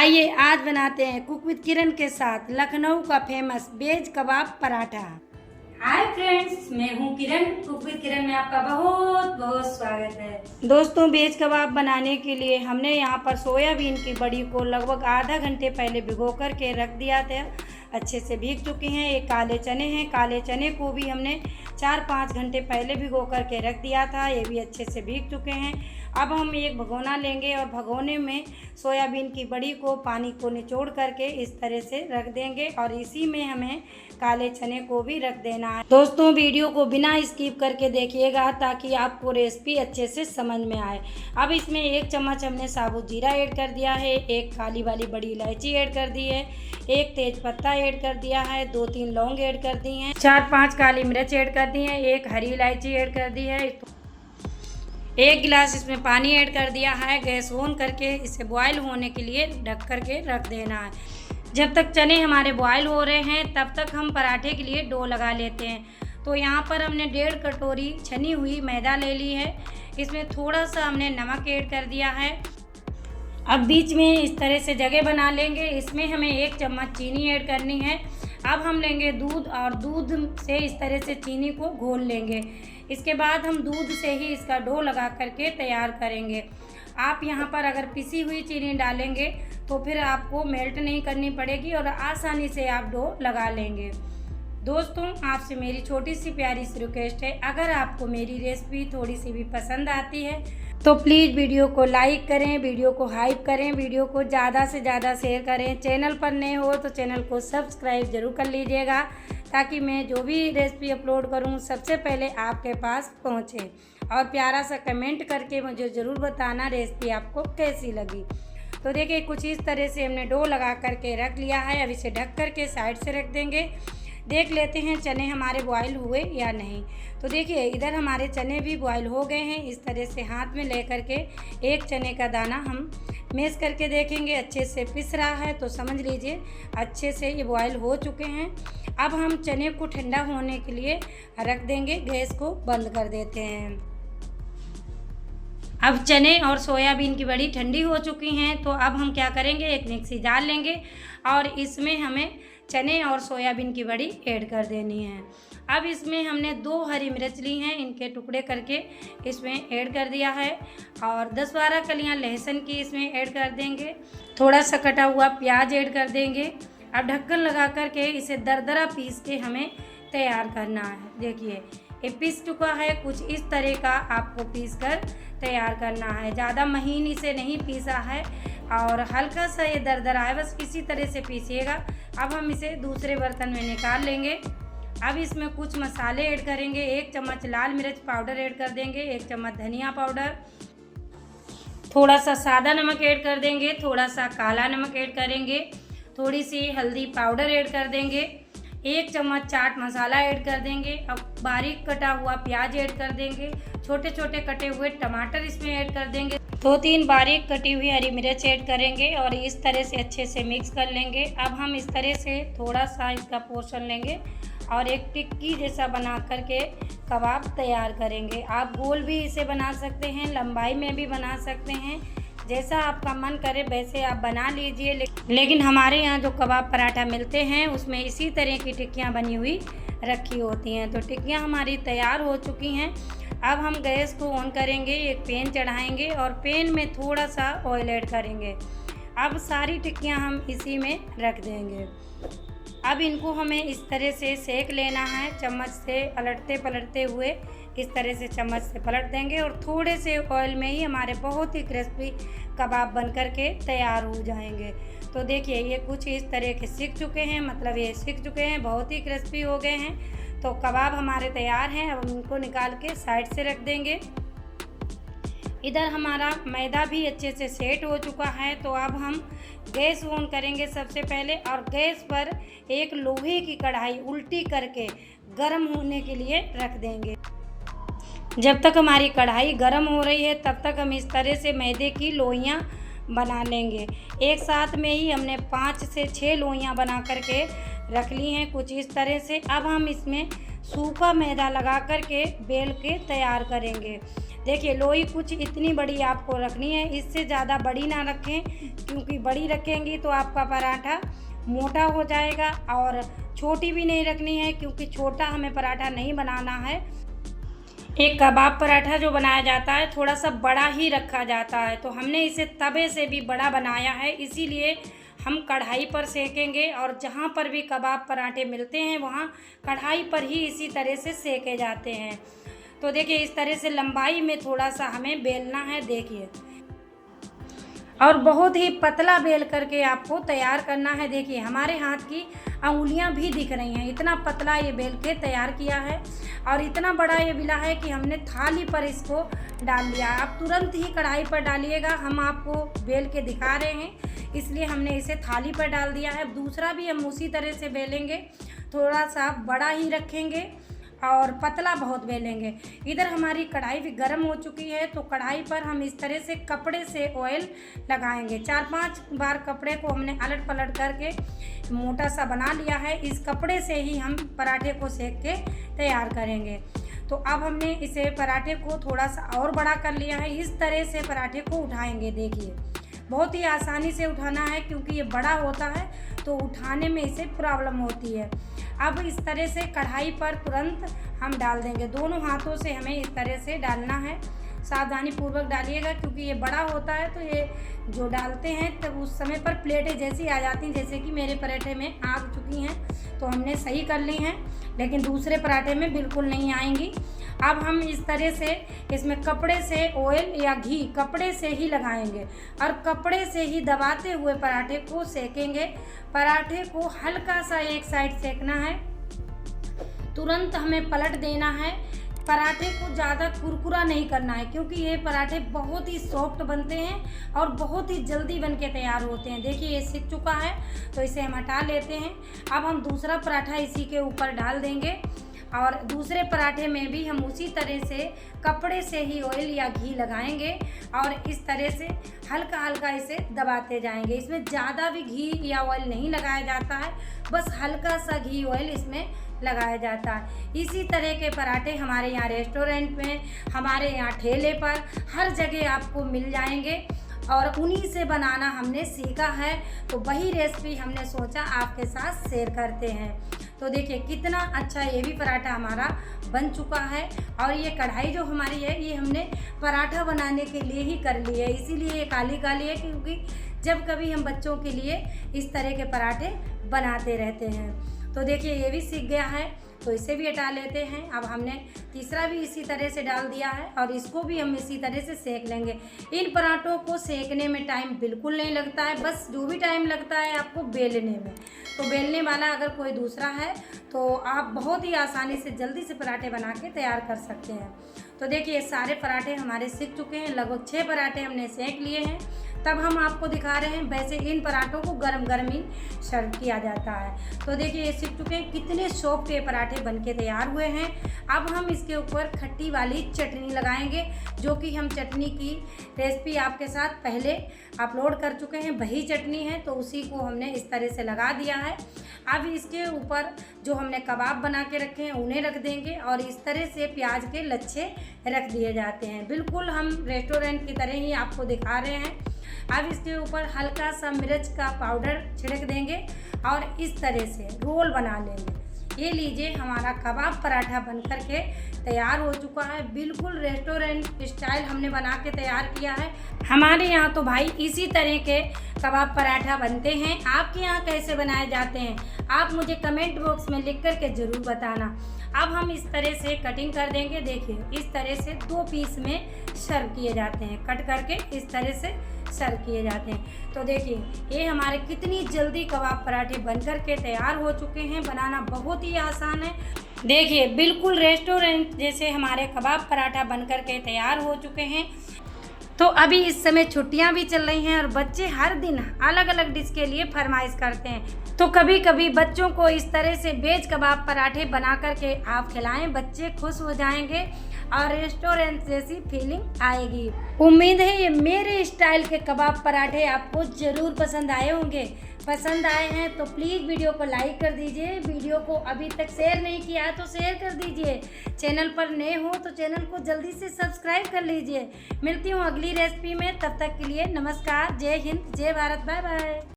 आइए आज बनाते हैं कुक विद किरण के साथ लखनऊ का फेमस वेज कबाब पराठा। हाय फ्रेंड्स, मैं हूँ किरण। कुक विद किरण में आपका बहुत बहुत स्वागत है। दोस्तों, वेज कबाब बनाने के लिए हमने यहाँ पर सोयाबीन की बड़ी को लगभग आधा घंटे पहले भिगो कर के रख दिया था। अच्छे से भीग चुके हैं। एक काले चने हैं, काले चने को भी हमने 4-5 घंटे पहले भिगो कर के रख दिया था। ये भी अच्छे से भीग चुके हैं। अब हम एक भगोना लेंगे और भगोने में सोयाबीन की बड़ी को पानी को निचोड़ करके इस तरह से रख देंगे और इसी में हमें काले चने को भी रख देना है। दोस्तों, वीडियो को बिना स्किप करके देखिएगा ताकि आपको रेसिपी अच्छे से समझ में आए। अब इसमें 1 चम्मच हमने साबुत जीरा ऐड कर दिया है, 1 काली वाली बड़ी इलायची ऐड कर दी है, 1 तेज पत्ता ऐड कर दिया है, 2-3 लौंग ऐड कर दी हैं, 4-5 काली मिर्च ऐड कर दी है, 1 हरी इलायची ऐड कर दी है, 1 गिलास इसमें पानी ऐड कर दिया है। गैस ऑन करके इसे बॉयल होने के लिए ढक करके रख देना है। जब तक चने हमारे बॉयल हो रहे हैं तब तक हम पराठे के लिए डो लगा लेते हैं। तो यहाँ पर हमने 1.5 कटोरी छनी हुई मैदा ले ली है। इसमें थोड़ा सा हमने नमक ऐड कर दिया है। अब बीच में इस तरह से जगह बना लेंगे। इसमें हमें 1 चम्मच चीनी ऐड करनी है। अब हम लेंगे दूध और दूध से इस तरह से चीनी को घोल लेंगे। इसके बाद हम दूध से ही इसका डो लगा करके तैयार करेंगे। आप यहाँ पर अगर पिसी हुई चीनी डालेंगे तो फिर आपको मेल्ट नहीं करनी पड़ेगी और आसानी से आप डो लगा लेंगे। दोस्तों, आपसे मेरी छोटी सी प्यारी सी रिक्वेस्ट है, अगर आपको मेरी रेसिपी थोड़ी सी भी पसंद आती है तो प्लीज़ वीडियो को लाइक करें, वीडियो को हाइप करें, वीडियो को ज़्यादा से ज़्यादा शेयर करें। चैनल पर नए हो तो चैनल को सब्सक्राइब ज़रूर कर लीजिएगा ताकि मैं जो भी रेसिपी अपलोड करूं सबसे पहले आपके पास पहुंचे। और प्यारा सा कमेंट करके मुझे ज़रूर बताना रेसिपी आपको कैसी लगी। तो देखिए, कुछ इस तरह से हमने डो लगा करके रख लिया है। अब इसे ढक करके साइड से रख देंगे। देख लेते हैं चने हमारे बॉयल हुए या नहीं। तो देखिए, इधर हमारे चने भी बॉयल हो गए हैं। इस तरह से हाथ में ले करके एक चने का दाना हम मैश करके देखेंगे। अच्छे से पिस रहा है तो समझ लीजिए अच्छे से ये बॉयल हो चुके हैं। अब हम चने को ठंडा होने के लिए रख देंगे। गैस को बंद कर देते हैं। अब चने और सोयाबीन की बड़ी ठंडी हो चुकी हैं तो अब हम क्या करेंगे, एक मिक्सी जार लेंगे और इसमें हमें चने और सोयाबीन की बड़ी ऐड कर देनी है। अब इसमें हमने 2 हरी मिर्च ली हैं, इनके टुकड़े करके इसमें ऐड कर दिया है और 10-12 कलियां लहसुन की इसमें ऐड कर देंगे। थोड़ा सा कटा हुआ प्याज ऐड कर देंगे। अब ढक्कन लगा करके इसे दरदरा पीस के हमें तैयार करना है। देखिए, ये पीस चुका है। कुछ इस तरह का आपको पीस कर तैयार करना है। ज़्यादा महीन इसे नहीं पीसा है और हल्का सा ये दरदरा है, बस इसी तरह से पीसिएगा। अब हम इसे दूसरे बर्तन में निकाल लेंगे। अब इसमें कुछ मसाले ऐड करेंगे। 1 चम्मच लाल मिर्च पाउडर ऐड कर देंगे, 1 चम्मच धनिया पाउडर, थोड़ा सा सादा नमक ऐड कर देंगे, थोड़ा सा काला नमक ऐड करेंगे, थोड़ी सी हल्दी पाउडर ऐड कर देंगे, 1 चम्मच चाट मसाला ऐड कर देंगे। अब बारीक कटा हुआ प्याज ऐड कर देंगे, छोटे छोटे कटे हुए टमाटर इसमें ऐड कर देंगे, 2-3 बारीक कटी हुई हरी मिर्च ऐड करेंगे और इस तरह से अच्छे से मिक्स कर लेंगे। अब हम इस तरह से थोड़ा सा इसका पोर्शन लेंगे और एक टिक्की जैसा बना करके कबाब तैयार करेंगे। आप गोल भी इसे बना सकते हैं, लंबाई में भी बना सकते हैं, जैसा आपका मन करे वैसे आप बना लीजिए। लेकिन हमारे यहाँ जो कबाब पराठा मिलते हैं उसमें इसी तरह की टिक्कियाँ बनी हुई रखी होती हैं। तो टिक्कियाँ हमारी तैयार हो चुकी हैं। अब हम गैस को ऑन करेंगे, एक पैन चढ़ाएंगे और पैन में थोड़ा सा ऑयल ऐड करेंगे। अब सारी टिक्कियाँ हम इसी में रख देंगे। अब इनको हमें इस तरह से सेक लेना है, चम्मच से पलटते पलटते हुए इस तरह से चम्मच से पलट देंगे और थोड़े से ऑयल में ही हमारे बहुत ही क्रिस्पी कबाब बन कर के तैयार हो जाएंगे। तो देखिए, ये कुछ इस तरह के सीख चुके हैं, मतलब ये सीख चुके हैं, बहुत ही क्रिस्पी हो गए हैं। तो कबाब हमारे तैयार हैं। अब उनको निकाल के साइड से रख देंगे। इधर हमारा मैदा भी अच्छे से सेट हो चुका है। तो अब हम गैस ऑन करेंगे सबसे पहले और गैस पर एक लोहे की कढ़ाई उल्टी करके गर्म होने के लिए रख देंगे। जब तक हमारी कढ़ाई गर्म हो रही है तब तक हम इस तरह से मैदे की लोइयाँ बना लेंगे। एक साथ में ही हमने 5 से 6 लोइयाँ बना करके रख ली हैं, कुछ इस तरह से। अब हम इसमें सूखा मैदा लगा करके बेल के तैयार करेंगे। देखिए लोई कुछ इतनी बड़ी आपको रखनी है, इससे ज़्यादा बड़ी ना रखें, क्योंकि बड़ी रखेंगी तो आपका पराठा मोटा हो जाएगा। और छोटी भी नहीं रखनी है, क्योंकि छोटा हमें पराठा नहीं बनाना है। एक कबाब पराठा जो बनाया जाता है थोड़ा सा बड़ा ही रखा जाता है, तो हमने इसे तवे से भी बड़ा बनाया है, इसीलिए हम कढ़ाई पर सेकेंगे। और जहाँ पर भी कबाब पराठे मिलते हैं वहाँ कढ़ाई पर ही इसी तरह से सेके जाते हैं। तो देखिए इस तरह से लंबाई में थोड़ा सा हमें बेलना है, देखिए, और बहुत ही पतला बेल करके आपको तैयार करना है। देखिए हमारे हाथ की अंगुलियां भी दिख रही हैं, इतना पतला ये बेल के तैयार किया है। और इतना बड़ा ये बिला है कि हमने थाली पर इसको डाल लिया। आप तुरंत ही कढ़ाई पर डालिएगा, हम आपको बेल के दिखा रहे हैं इसलिए हमने इसे थाली पर डाल दिया है। दूसरा भी हम उसी तरह से बेलेंगे, थोड़ा सा बड़ा ही रखेंगे और पतला बहुत बेलेंगे। इधर हमारी कढ़ाई भी गर्म हो चुकी है, तो कढ़ाई पर हम इस तरह से कपड़े से ऑयल लगाएंगे। 4-5 बार कपड़े को हमने अलट पलट करके मोटा सा बना लिया है। इस कपड़े से ही हम पराठे को सेक के तैयार करेंगे। तो अब हमने इसे पराठे को थोड़ा सा और बड़ा कर लिया है। इस तरह से पराठे को उठाएंगे। देखिए बहुत ही आसानी से उठाना है, क्योंकि ये बड़ा होता है तो उठाने में इसे प्रॉब्लम होती है। अब इस तरह से कढ़ाई पर तुरंत हम डाल देंगे। दोनों हाथों से हमें इस तरह से डालना है, सावधानी पूर्वक डालिएगा, क्योंकि ये बड़ा होता है तो ये जो डालते हैं तब उस समय पर प्लेटें जैसी आ जाती हैं, जैसे कि मेरे पराठे में आ चुकी हैं तो हमने सही कर ली हैं, लेकिन दूसरे पराठे में बिल्कुल नहीं आएंगी। अब हम इस तरह से इसमें कपड़े से ऑयल या घी कपड़े से ही लगाएंगे और कपड़े से ही दबाते हुए पराठे को सेकेंगे। पराठे को हल्का सा एक साइड सेकना है, तुरंत हमें पलट देना है। पराठे को ज़्यादा कुरकुरा नहीं करना है, क्योंकि ये पराठे बहुत ही सॉफ्ट बनते हैं और बहुत ही जल्दी बन के तैयार होते हैं। देखिए ये सिक चुका है तो इसे हम हटा लेते हैं। अब हम दूसरा पराठा इसी के ऊपर डाल देंगे और दूसरे पराठे में भी हम उसी तरह से कपड़े से ही ऑयल या घी लगाएंगे और इस तरह से हल्का हल्का इसे दबाते जाएंगे। इसमें ज़्यादा भी घी या ऑयल नहीं लगाया जाता है, बस हल्का सा घी ऑयल इसमें लगाया जाता है। इसी तरह के पराठे हमारे यहाँ रेस्टोरेंट में, हमारे यहाँ ठेले पर, हर जगह आपको मिल जाएंगे और उन्हीं से बनाना हमने सीखा है, तो वही रेसिपी हमने सोचा आपके साथ शेयर करते हैं। तो देखिए कितना अच्छा ये भी पराठा हमारा बन चुका है। और ये कढ़ाई जो हमारी है ये हमने पराठा बनाने के लिए ही कर ली है, इसीलिए ये काली काली है, क्योंकि जब कभी हम बच्चों के लिए इस तरह के पराठे बनाते रहते हैं। तो देखिए ये भी सीख गया है, तो इसे भी हटा लेते हैं। अब हमने तीसरा भी इसी तरह से डाल दिया है और इसको भी हम इसी तरह से सेक लेंगे। इन पराठों को सेकने में टाइम बिल्कुल नहीं लगता है, बस जो भी टाइम लगता है आपको बेलने में। तो बेलने वाला अगर कोई दूसरा है तो आप बहुत ही आसानी से जल्दी से पराठे बना के तैयार कर सकते हैं। तो देखिए सारे पराठे हमारे सीख चुके हैं, लगभग 6 पराठे हमने सेक लिए हैं। तब हम आपको दिखा रहे हैं, वैसे इन पराठों को गरम गरम ही सर्व किया जाता है। तो देखिए ये सीख चुके हैं, कितने सॉफ्ट ये पराठे बनके तैयार हुए हैं। अब हम इसके ऊपर खट्टी वाली चटनी लगाएंगे, जो कि हम चटनी की रेसिपी आपके साथ पहले अपलोड कर चुके हैं, वही चटनी है, तो उसी को हमने इस तरह से लगा दिया है। अब इसके ऊपर जो हमने कबाब बना के रखे हैं उन्हें रख देंगे और इस तरह से प्याज के लच्छे रख दिए जाते हैं। बिल्कुल हम रेस्टोरेंट की तरह ही आपको दिखा रहे हैं। अब इसके ऊपर हल्का सा मिर्च का पाउडर छिड़क देंगे और इस तरह से रोल बना लेंगे। ये लीजिए हमारा कबाब पराठा बनकर के तैयार हो चुका है। बिल्कुल रेस्टोरेंट स्टाइल हमने बना के तैयार किया है। हमारे यहाँ तो भाई इसी तरह के कबाब पराठा बनते हैं। आपके यहाँ कैसे बनाए जाते हैं आप मुझे कमेंट बॉक्स में लिख कर के ज़रूर बताना। अब हम इस तरह से कटिंग कर देंगे। देखिए इस तरह से 2 पीस में सर्व किए जाते हैं, कट करके इस तरह से सर्व किए जाते हैं। तो देखिए ये हमारे कितनी जल्दी कबाब पराठे बनकर के तैयार हो चुके हैं। बनाना बहुत ही आसान है। देखिए बिल्कुल रेस्टोरेंट जैसे हमारे कबाब पराठा बनकर के तैयार हो चुके हैं। तो अभी इस समय छुट्टियां भी चल रही हैं और बच्चे हर दिन अलग अलग डिश के लिए फरमाइश करते हैं। तो कभी कभी बच्चों को इस तरह से वेज कबाब पराठे बना कर के आप खिलाएं, बच्चे खुश हो जाएंगे। और रेस्टोरेंट जैसी फीलिंग आएगी। उम्मीद है ये मेरे स्टाइल के कबाब पराठे आपको ज़रूर पसंद आए होंगे। पसंद आए हैं तो प्लीज़ वीडियो को लाइक कर दीजिए। वीडियो को अभी तक शेयर नहीं किया है तो शेयर कर दीजिए। चैनल पर नए हो तो चैनल को जल्दी से सब्सक्राइब कर लीजिए। मिलती हूँ अगली रेसिपी में, तब तक के लिए नमस्कार, जय हिंद, जय भारत, बाय बाय।